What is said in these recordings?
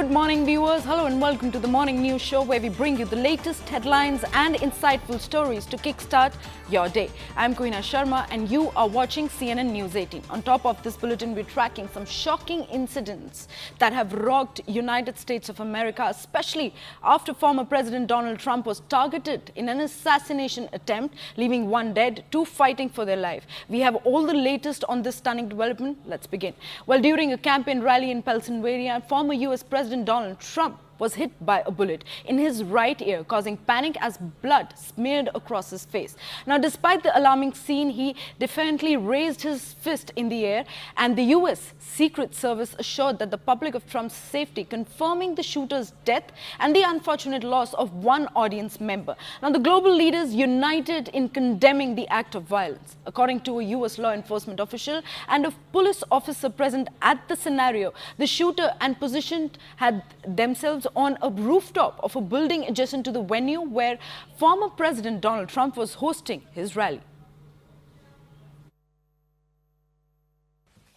Good morning, viewers. Hello and welcome to the Morning News Show, where we bring you the latest headlines and insightful stories to kickstart your day. I'm Koina Sharma and you are watching CNN News 18. On top of this bulletin, we're tracking some shocking incidents that have rocked United States of America, especially after former President Donald Trump was targeted in an assassination attempt, leaving one dead, two fighting for their life. We have all the latest on this stunning development. Let's begin. Well, during a campaign rally in Pennsylvania, former U.S. President Donald Trump was hit by a bullet in his right ear, causing panic as blood smeared across his face. Now, despite the alarming scene, he defiantly raised his fist in the air, and the U.S. Secret Service assured that the public of Trump's safety, confirming the shooter's death and the unfortunate loss of one audience member. Now, the global leaders united in condemning the act of violence. According to a U.S. law enforcement official and a police officer present at the scenario, the shooter and positioned had themselves on a rooftop of a building adjacent to the venue where former President Donald Trump was hosting his rally.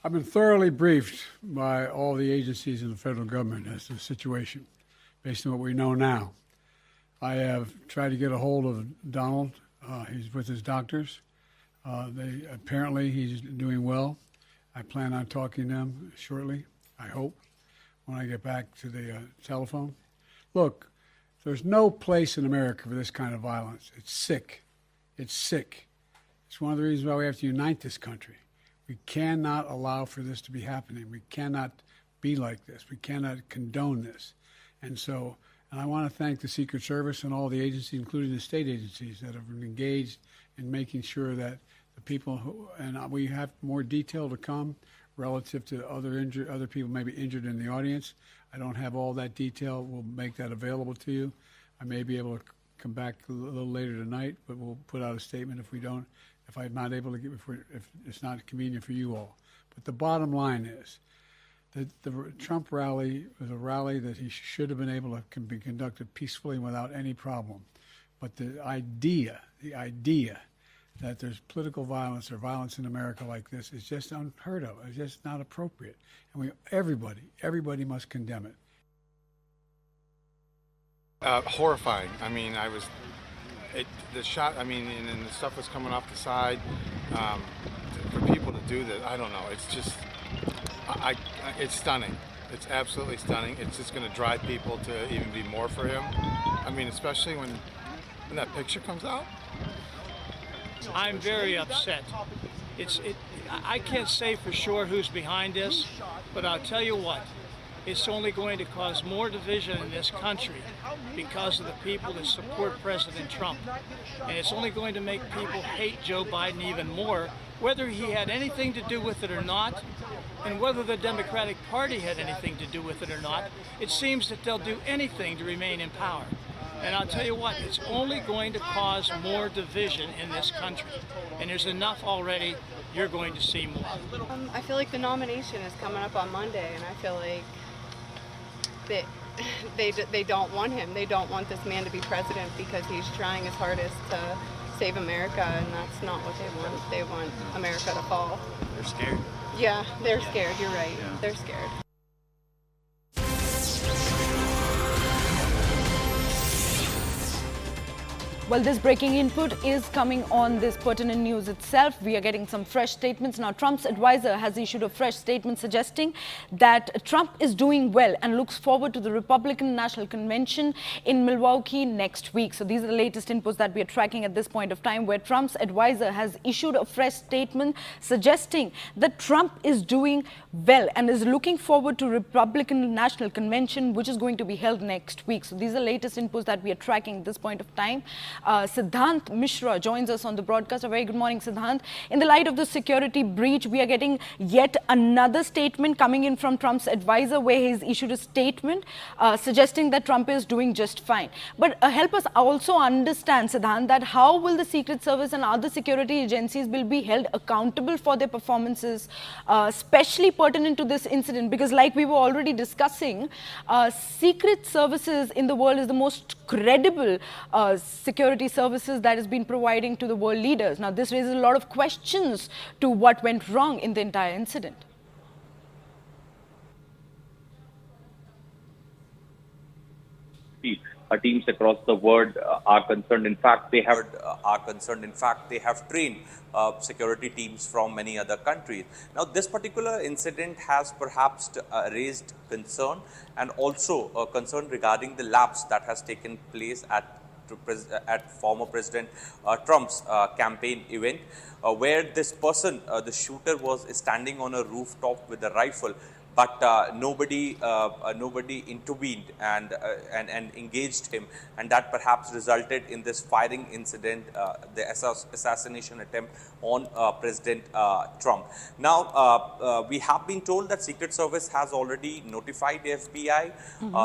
I've been thoroughly briefed by all the agencies in the federal government as to the situation, based on what we know now. I have tried to get a hold of Donald. He's with his doctors. Apparently he's doing well. I plan on talking to him shortly, I hope, when I get back to the telephone. Look, there's no place in America for this kind of violence. It's sick. It's sick. It's one of the reasons why we have to unite this country. We cannot allow for this to be happening. We cannot be like this. We cannot condone this. And I want to thank the Secret Service and all the agencies, including the state agencies, that have engaged in making sure that the people who, and we have more detail to come relative to other people maybe injured in the audience. I don't have all that detail. We'll make that available to you. I may be able to come back a little later tonight, but we'll put out a statement if I'm not able to if it's not convenient for you all. But the bottom line is that the Trump rally was a rally that he should have been able to be conducted peacefully without any problem. But the idea that there's political violence or violence in America like this is just unheard of. It's just not appropriate. And everybody must condemn it. Horrifying. I mean, the shot, and the stuff was coming off the side. For people to do that, I don't know. It's just, it's stunning. It's absolutely stunning. It's just going to drive people to even be more for him. I mean, especially when that picture comes out. I'm very upset. I can't say for sure who's behind this, but I'll tell you what, it's only going to cause more division in this country because of the people that support President Trump. And it's only going to make people hate Joe Biden even more, whether he had anything to do with it or not, and whether the Democratic Party had anything to do with it or not. It seems that they'll do anything to remain in power. And I'll tell you what, it's only going to cause more division in this country. And there's enough already. You're going to see more. I feel like the nomination is coming up on Monday, and I feel like they don't want him. They don't want this man to be president because he's trying his hardest to save America, and that's not what they want. They want America to fall. They're scared. Yeah, they're scared. You're right. Yeah. They're scared. Well, this breaking input is coming on this pertinent news itself. We are getting some fresh statements. Now, Trump's advisor has issued a fresh statement suggesting that Trump is doing well and looks forward to the Republican National Convention in Milwaukee next week. So these are the latest inputs that we are tracking at this point of time, where Trump's advisor has issued a fresh statement suggesting that Trump is doing well and is looking forward to Republican National Convention, which is going to be held next week. So these are the latest inputs that we are tracking at this point of time. Siddhant Mishra joins us on the broadcast. A very good morning, Siddhant. In the light of the security breach, we are getting yet another statement coming in from Trump's advisor, where he's issued a statement suggesting that Trump is doing just fine. But help us also understand, Siddhant, that how will the Secret Service and other security agencies will be held accountable for their performances, especially pertinent to this incident? Because like we were already discussing, secret services in the world is the most credible security services that has been providing to the world leaders. Now, this raises a lot of questions to what went wrong in the entire incident. security teams across the world are concerned. In fact, they have trained security teams from many other countries. Now, this particular incident has perhaps raised concern, and also concern regarding the lapse that has taken place at former President Trump's campaign event, where this person, the shooter, was standing on a rooftop with a rifle, but nobody intervened and engaged him, and that perhaps resulted in this firing incident, the assassination attempt on President Trump. Now, we have been told that Secret Service has already notified the FBI.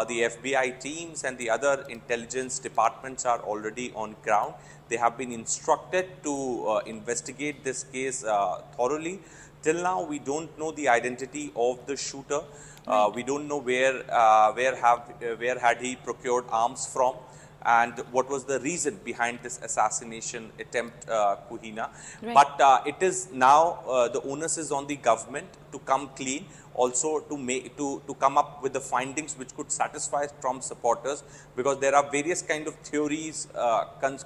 The FBI teams and the other intelligence departments are already on ground. They have been instructed to investigate this case thoroughly. Till now, we don't know the identity of the shooter. We don't know where had he procured arms from, and what was the reason behind this assassination attempt, Kuhina. Right. But it is now the onus is on the government to come clean, also to come up with the findings which could satisfy Trump supporters, because there are various kind of theories,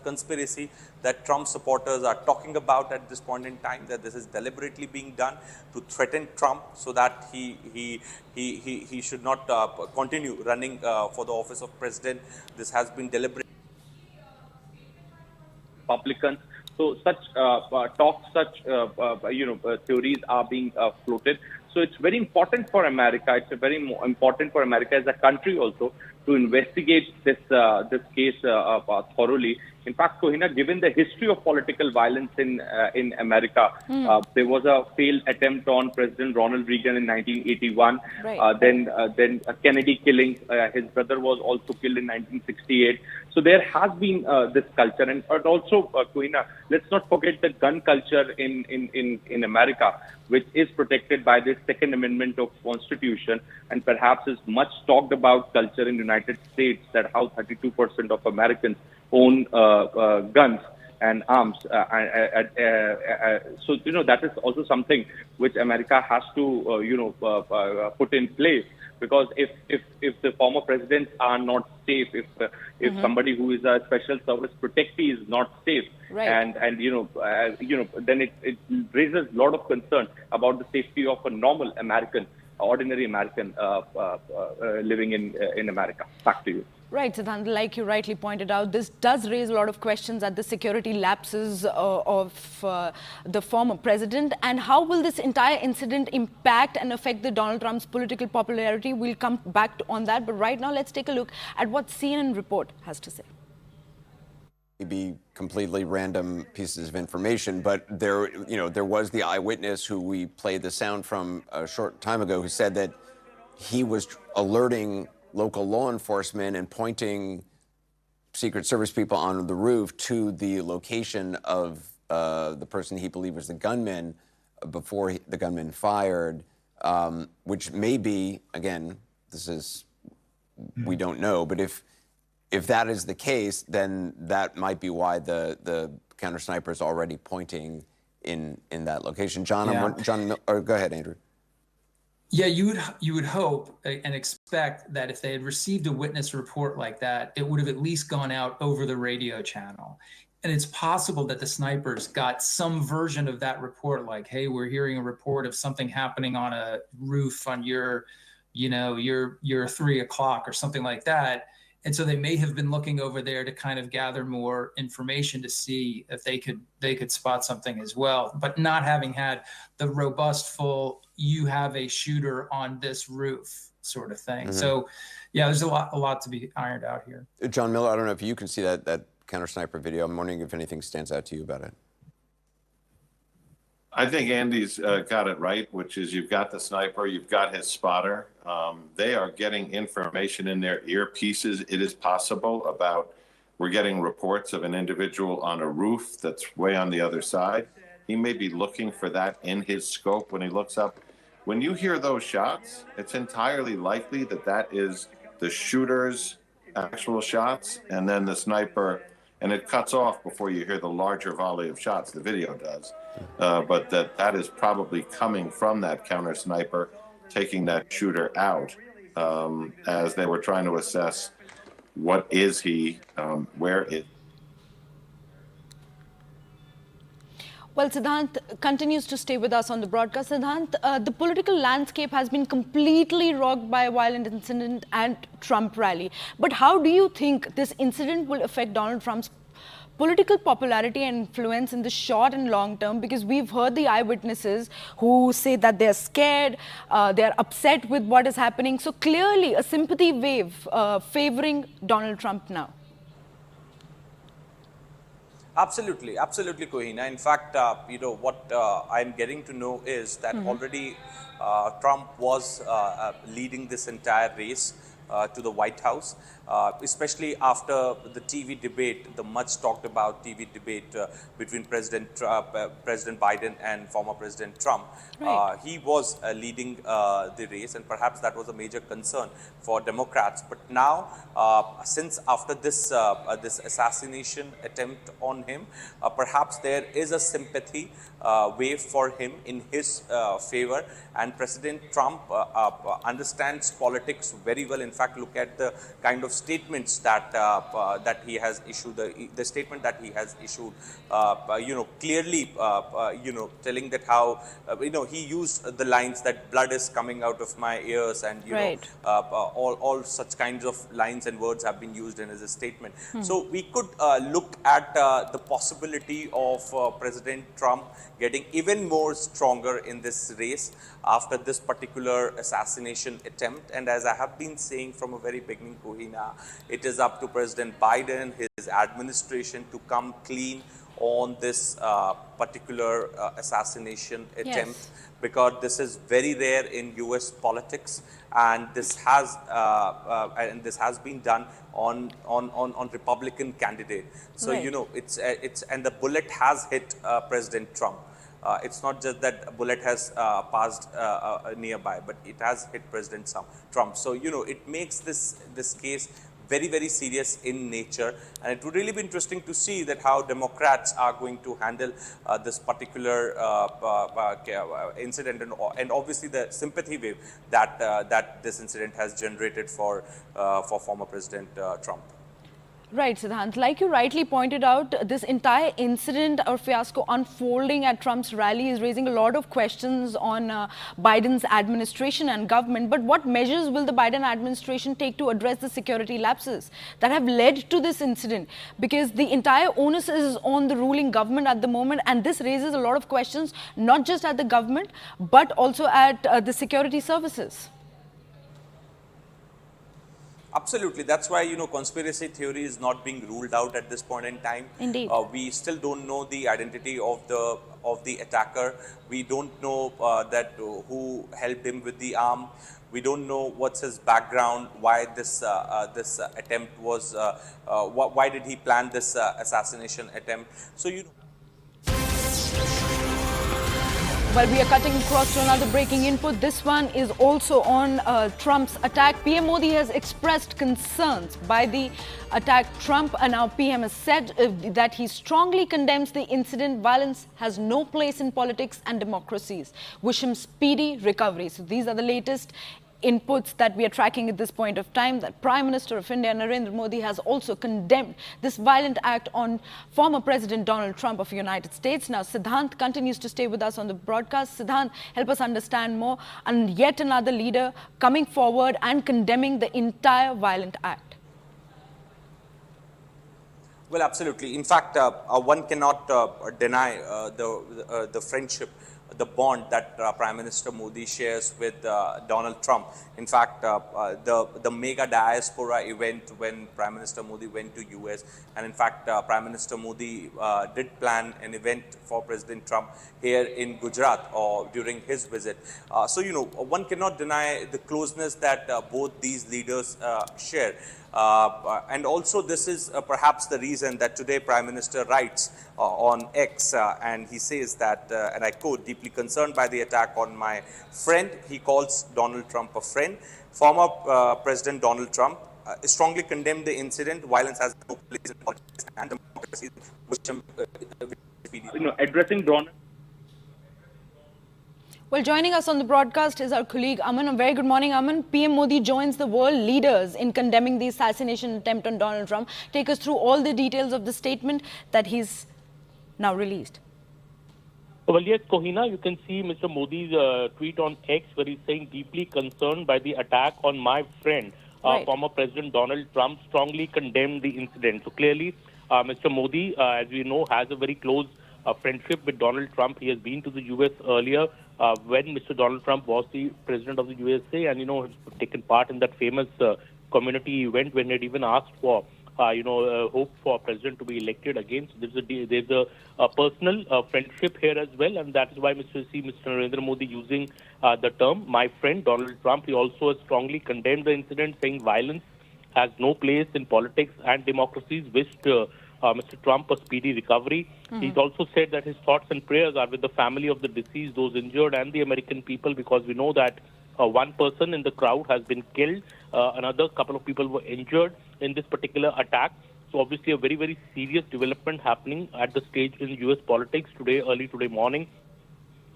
conspiracy that Trump supporters are talking about at this point in time, that this is deliberately being done to threaten Trump so that he should not continue running for the office of president. This has been deliberate. Republicans. So such theories are being floated. So it's very important for America. It's very important for America as a country also to investigate this case thoroughly. In fact, Kohina, given the history of political violence in America, there was a failed attempt on President Ronald Reagan in 1981. Right. Then a Kennedy killing. His brother was also killed in 1968. So there has been this culture, and also, Kohina, let's not forget the gun culture in America, which is protected by the Second Amendment of Constitution, and perhaps is much talked about culture in the United States, that how 32% of Americans own guns and arms. So, that is also something which America has to, put in place. Because if the former presidents are not safe, if somebody who is a special service protectee is not safe, right, and then it raises a lot of concern about the safety of a normal American, ordinary American living in America. Back to you. Right, Siddhant, like you rightly pointed out, this does raise a lot of questions at the security lapses of the former president. And how will this entire incident impact and affect the Donald Trump's political popularity? We'll come back on that. But right now, let's take a look at what CNN report has to say. Be completely random pieces of information, but there was the eyewitness who we played the sound from a short time ago, who said that he was alerting local law enforcement and pointing Secret Service people on the roof to the location of the person he believed was the gunman before the gunman fired, which may be, again, we don't know, but if that is the case, then that might be why the counter sniper is already pointing in that location. John, yeah. Or go ahead, Andrew. Yeah, you would hope and expect that if they had received a witness report like that, it would have at least gone out over the radio channel. And it's possible that the snipers got some version of that report, like, hey, we're hearing a report of something happening on a roof on your 3 o'clock or something like that. And so they may have been looking over there to kind of gather more information to see if they could spot something as well, but not having had the robust full, you have a shooter on this roof sort of thing. Mm-hmm. So yeah, there's a lot to be ironed out here. John Miller, I don't know if you can see that counter sniper video. I'm wondering if anything stands out to you about it. I think Andy's got it right, which is you've got the sniper, you've got his spotter. They are getting information in their earpieces. It is possible we're getting reports of an individual on a roof that's way on the other side. He may be looking for that in his scope when he looks up. When you hear those shots, it's entirely likely that is the shooter's actual shots, and then the sniper, and it cuts off before you hear the larger volley of shots, the video does. But that is probably coming from that counter sniper, taking that shooter out as they were trying to assess what is he? Where is? Well, Siddhant continues to stay with us on the broadcast. Siddhant, the political landscape has been completely rocked by a violent incident and Trump rally. But how do you think this incident will affect Donald Trump's political popularity and influence in the short and long term? Because we've heard the eyewitnesses who say that they're scared, they're upset with what is happening. So clearly a sympathy wave favoring Donald Trump now. Absolutely, absolutely, Kohina. In fact, what I'm getting to know is that already Trump was leading this entire race to the White House, especially after the TV debate, the much talked about TV debate between President Biden and former President Trump. Right. He was leading the race, and perhaps that was a major concern for Democrats. But now, since after this this assassination attempt on him, perhaps there is a sympathy wave for him in his favor, and President Trump understands politics very well. In fact, look at the kind of statements that that he has issued, the statement that he has issued, clearly, telling that how, he used the lines that blood is coming out of my ears, and, Right. all such kinds of lines and words have been used in his statement. So we could look at the possibility of President Trump getting even more stronger in this race after this particular assassination attempt. And as I have been saying from a very beginning, Kohina, it is up to President Biden, his administration, to come clean on this particular assassination attempt. Yes. Because this is very rare in U.S. politics, and this has been done on Republican candidate. So Right. it's and the bullet has hit President Trump. It's not just that a bullet has passed nearby, but it has hit President Trump. So it makes this case very, very serious in nature, and it would really be interesting to see that how Democrats are going to handle this particular incident, and obviously the sympathy wave that this incident has generated for former President Trump. Right, Siddhant. Like you rightly pointed out, this entire incident or fiasco unfolding at Trump's rally is raising a lot of questions on Biden's administration and government. But what measures will the Biden administration take to address the security lapses that have led to this incident? Because the entire onus is on the ruling government at the moment, and this raises a lot of questions, not just at the government, but also at the security services. Absolutely. That's why, conspiracy theory is not being ruled out at this point in time. Indeed. We still don't know the identity of the attacker. We don't know that who helped him with the arm. We don't know what's his background, why this attempt was, why did he plan this assassination attempt. So, Well, we are cutting across to another breaking input. This one is also on Trump's attack. PM Modi has expressed concerns by the attack. Trump, now PM has said that he strongly condemns the incident. Violence has no place in politics and democracies. Wish him speedy recovery. So these are the latest inputs that we are tracking at this point of time, that Prime Minister of India, Narendra Modi, has also condemned this violent act on former President Donald Trump of the United States. Now, Siddhant continues to stay with us on the broadcast. Siddhant, help us understand more. And yet another leader coming forward and condemning the entire violent act. Well, absolutely. In fact, one cannot deny the friendship, the bond that Prime Minister Modi shares with Donald Trump. In fact, the mega diaspora event when Prime Minister Modi went to US, and in fact, Prime Minister Modi did plan an event for President Trump here in Gujarat or during his visit. So, one cannot deny the closeness that both these leaders share. And also this is perhaps the reason that today Prime Minister writes on X and he says that, and I quote, "Deeply concerned by the attack on my friend." He calls Donald Trump a friend. Former President Donald Trump strongly condemned the incident. Violence has no place in politics and democracy. Addressing Donald. Well, joining us on the broadcast is our colleague Aman. A very good morning, Aman. PM Modi joins the world leaders in condemning the assassination attempt on Donald Trump. Take us through all the details of the statement that he's now released. Well, yes, Kohina, you can see Mr. Modi's tweet on X where he's saying deeply concerned by the attack on my friend, former President Donald Trump, strongly condemned the incident. So clearly, Mr. Modi, as we know, has a very close friendship with Donald Trump. He has been to the U.S. earlier when Mr. Donald Trump was the president of the USA and, has taken part in that famous community event when he had even asked for hope for a president to be elected again. So there's a personal friendship here as well, and that is why Mr. Narendra Modi using the term "my friend Donald Trump." He also has strongly condemned the incident, saying violence has no place in politics and democracies. Wished Mr. Trump a speedy recovery. He's also said that his thoughts and prayers are with the family of the deceased, those injured, and the American people, because we know that one person in the crowd has been killed. Another couple of people were injured in this particular attack. So obviously a very, very serious development happening at the stage in U.S. politics today, early today morning.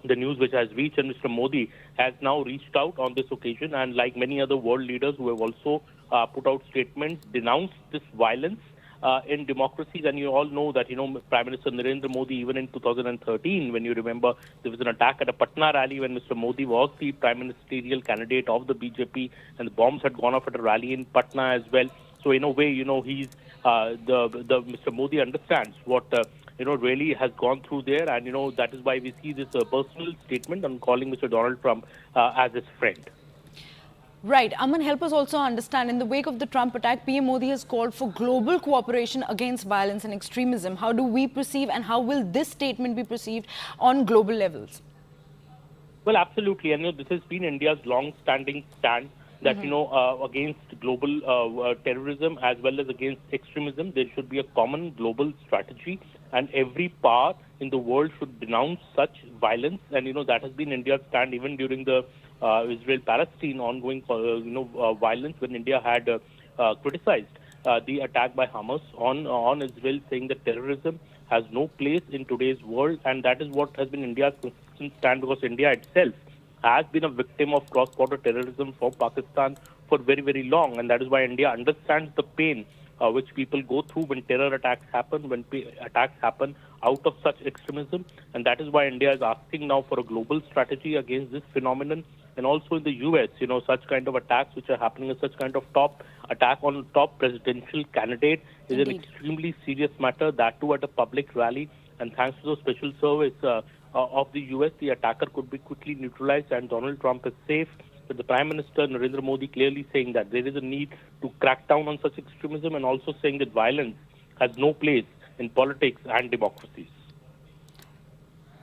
The news which has reached, and Mr. Modi has now reached out on this occasion, and like many other world leaders who have also put out statements, denounced this violence in democracies. And you all know that, Prime Minister Narendra Modi, even in 2013, when you remember, there was an attack at a Patna rally when Mr. Modi was the prime ministerial candidate of the BJP, and the bombs had gone off at a rally in Patna as well. So in a way, he's Mr. Modi understands what really has gone through there, and that is why we see this personal statement on calling Mr. Donald Trump as his friend. Right. Aman, help us also understand, in the wake of the Trump attack, PM Modi has called for global cooperation against violence and extremism. How do we perceive, and how will this statement be perceived on global levels? Well, absolutely. And this has been India's long-standing stand that, against global terrorism as well as against extremism, there should be a common global strategy, and every power in the world should denounce such violence. And, that has been India's stand even during the Israel-Palestine ongoing, violence, when India had criticized the attack by Hamas on Israel, saying that terrorism has no place in today's world. And that is what has been India's consistent stand, because India itself has been a victim of cross-border terrorism from Pakistan for very, very long. And that is why India understands the pain which people go through when terror attacks happen, when attacks happen out of such extremism. And that is why India is asking now for a global strategy against this phenomenon. And also in the US, such kind of attacks which are happening, such kind of attack on top presidential candidate is an extremely serious matter, that too at a public rally. And thanks to the special service of the US, the attacker could be quickly neutralized and Donald Trump is safe. But the Prime Minister Narendra Modi clearly saying that there is a need to crack down on such extremism, and also saying that violence has no place in politics and democracies.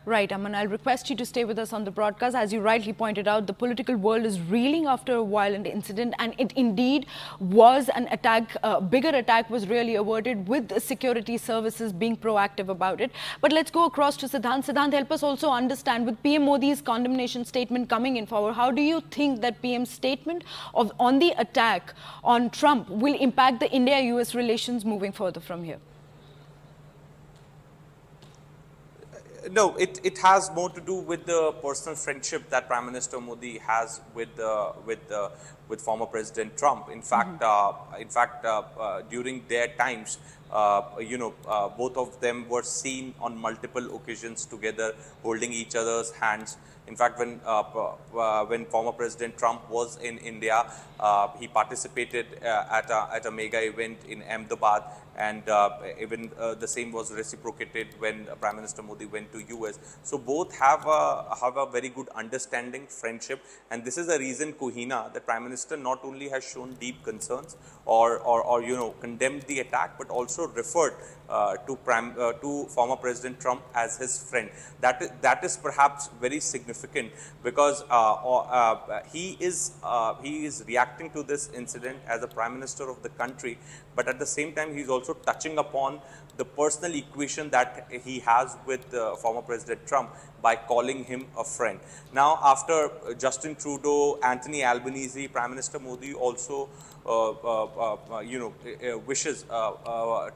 Right, Aman, I'll request you to stay with us on the broadcast. As you rightly pointed out, the political world is reeling after a violent incident, and it indeed was an attack. A bigger attack was really averted, with the security services being proactive about it. But let's go across to Siddhant. Siddhant, help us also understand, with PM Modi's condemnation statement coming in forward, how do you think that PM's statement on the attack on Trump will impact the India-US relations moving further from here? No, it has more to do with the personal friendship that Prime Minister Modi has with former President Trump. In fact, during their times, both of them were seen on multiple occasions together, holding each other's hands. In fact, when former President Trump was in India, he participated at a mega event in Ahmedabad, and even the same was reciprocated when Prime Minister Modi went to US. So both have a very good understanding, friendship, and this is the reason, Kohina, that Prime Minister not only has shown deep concerns or condemned the attack, but also referred to former President Trump as his friend. That is perhaps very significant, because he is reacting to this incident as a Prime Minister of the country, but at the same time he is also touching upon the personal equation that he has with former President Trump by calling him a friend. Now, after Justin Trudeau, Anthony Albanese, Prime Minister Modi also wishes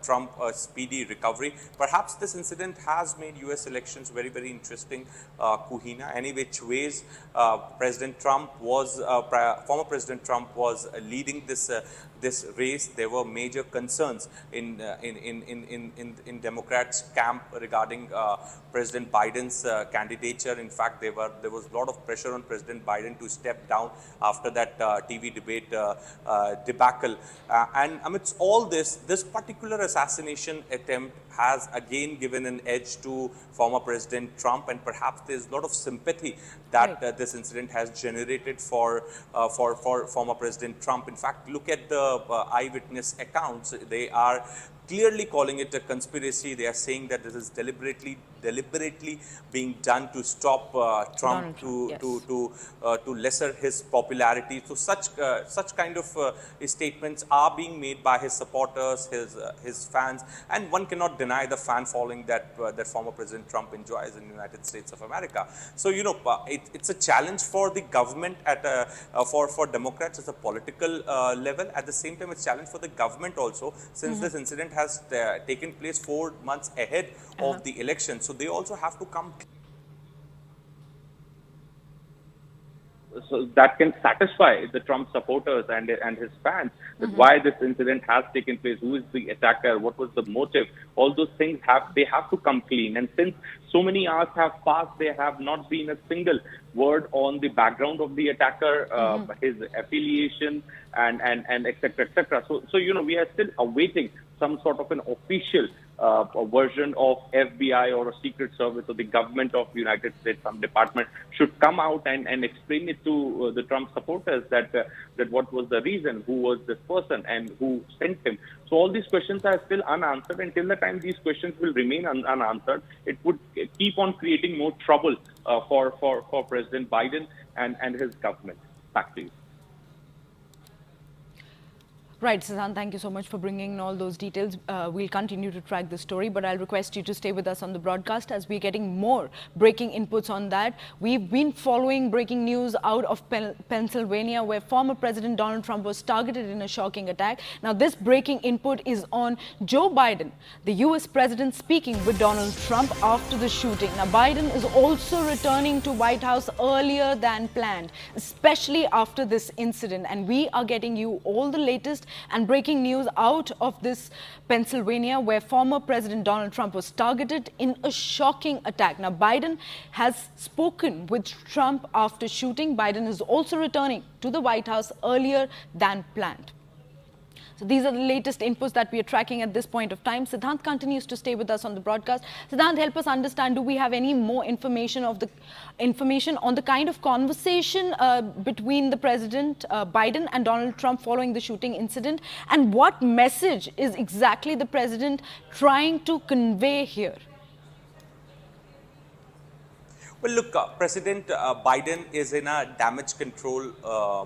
Trump a speedy recovery. Perhaps this incident has made US elections very, very interesting, Kuhina. Any which ways, President Trump was, former President Trump was leading this this race. There were major concerns in Democrats' camp regarding President Biden's candidature. In fact, there was a lot of pressure on President Biden to step down after that TV debate debacle. And amidst all this, this particular assassination attempt has again given an edge to former President Trump, and perhaps there's a lot of sympathy that this incident has generated for former President Trump. In fact, look at the eyewitness accounts. They are clearly calling it a conspiracy. They are saying that this is deliberately being done to stop Trump, to lesser his popularity. So such kind of statements are being made by his supporters, his fans, and one cannot deny the fan following that that former President Trump enjoys in the United States of America. So it's a challenge for the government for Democrats as a political level. At the same time, it's a challenge for the government also, since this incident has taken place 4 months ahead of the election. So they also have to come. So that can satisfy the Trump supporters and his fans that why this incident has taken place, who is the attacker, what was the motive, all those things have to come clean. And since so many hours have passed, there have not been a single word on the background of the attacker, his affiliation, and etc. etc. So we are still awaiting some sort of an official version of FBI or a Secret Service or the government of the United States, some department should come out and explain it to the Trump supporters that what was the reason, who was this person, and who sent him. So all these questions are still unanswered. Until the time these questions will remain unanswered, it would keep on creating more trouble for President Biden and his government. Back to you. Right, Siddhant, thank you so much for bringing in all those details. We'll continue to track the story, but I'll request you to stay with us on the broadcast as we're getting more breaking inputs on that. We've been following breaking news out of Pennsylvania, where former President Donald Trump was targeted in a shocking attack. Now, this breaking input is on Joe Biden, the US president, speaking with Donald Trump after the shooting. Now, Biden is also returning to White House earlier than planned, especially after this incident. And we are getting you all the latest and breaking news out of this Pennsylvania, where former President Donald Trump was targeted in a shocking attack. Now, Biden has spoken with Trump after shooting. Biden is also returning to the White House earlier than planned. So these are the latest inputs that we are tracking at this point of time. Siddhant continues to stay with us on the broadcast. Siddhant, help us understand, do we have any more information on the kind of conversation between the President Biden and Donald Trump following the shooting incident? And what message is exactly the President trying to convey here? Well, look, President Biden is in a damage control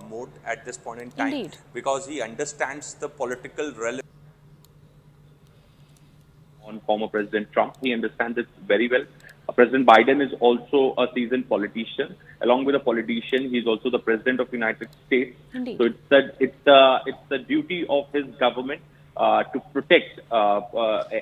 mode at this point in time. Indeed. Because he understands the political relevance on former President Trump. He understands it very well. President Biden is also a seasoned politician. Along with a politician, he is also the President of the United States. Indeed. So it's the duty of his government to protect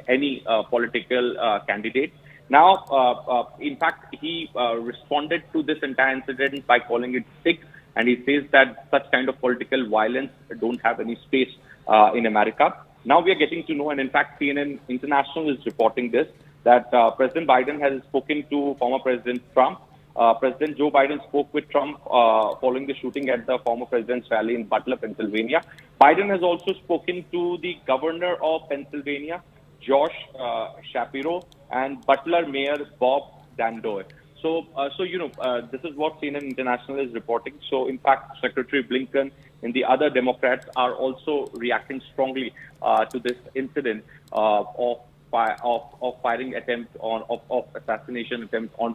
any political candidate. Now, in fact, he responded to this entire incident by calling it sick, and he says that such kind of political violence don't have any space in America. Now we are getting to know, and in fact, CNN International is reporting this, that President Biden has spoken to former President Trump. President Joe Biden spoke with Trump following the shooting at the former president's rally in Butler, Pennsylvania. Biden has also spoken to the governor of Pennsylvania, Josh Shapiro, and Butler Mayor Bob Dandoy. So this is what CNN International is reporting. So, in fact, Secretary Blinken and the other Democrats are also reacting strongly to this incident of firing attempt of assassination attempt on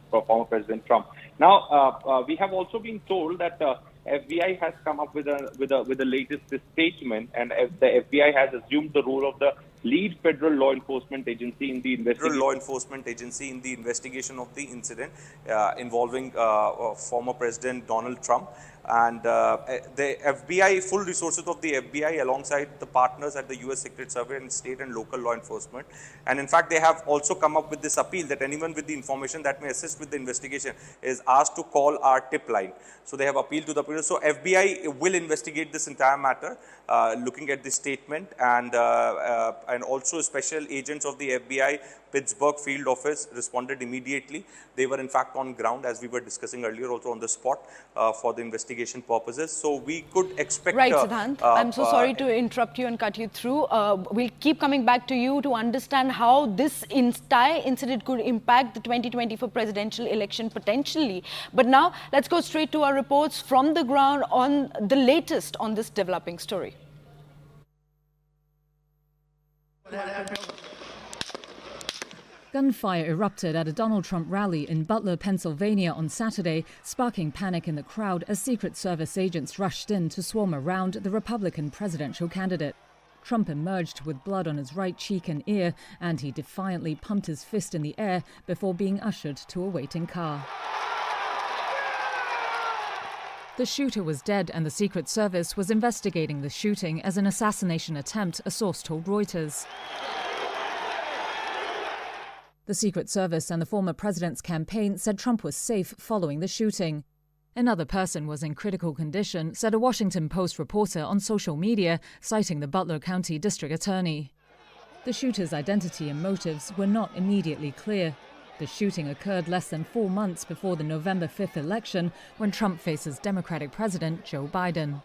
former President Trump. Now, we have also been told that FBI has come up with the latest statement, and the FBI has assumed the role of the lead federal law enforcement agency in the investigation of the incident involving former President Donald Trump. And the FBI, full resources of the FBI alongside the partners at the US Secret Service and state and local law enforcement. And in fact, they have also come up with this appeal that anyone with the information that may assist with the investigation is asked to call our tip line. So they have appealed to the people. So FBI will investigate this entire matter, looking at this statement, and also special agents of the FBI Pittsburgh field office responded immediately. They were in fact on ground, as we were discussing earlier, also on the spot for the investigation purposes. So we could expect... Right, Siddhant. I'm so sorry to interrupt you and cut you through. We'll keep coming back to you to understand how this entire incident could impact the 2024 presidential election potentially. But now, let's go straight to our reports from the ground on the latest on this developing story. Gunfire erupted at a Donald Trump rally in Butler, Pennsylvania on Saturday, sparking panic in the crowd as Secret Service agents rushed in to swarm around the Republican presidential candidate. Trump emerged with blood on his right cheek and ear, and he defiantly pumped his fist in the air before being ushered to a waiting car. The shooter was dead, and the Secret Service was investigating the shooting as an assassination attempt, a source told Reuters. The Secret Service and the former president's campaign said Trump was safe following the shooting. Another person was in critical condition, said a Washington Post reporter on social media, citing the Butler County District Attorney. The shooter's identity and motives were not immediately clear. The shooting occurred less than 4 months before the November 5th election, when Trump faces Democratic President Joe Biden.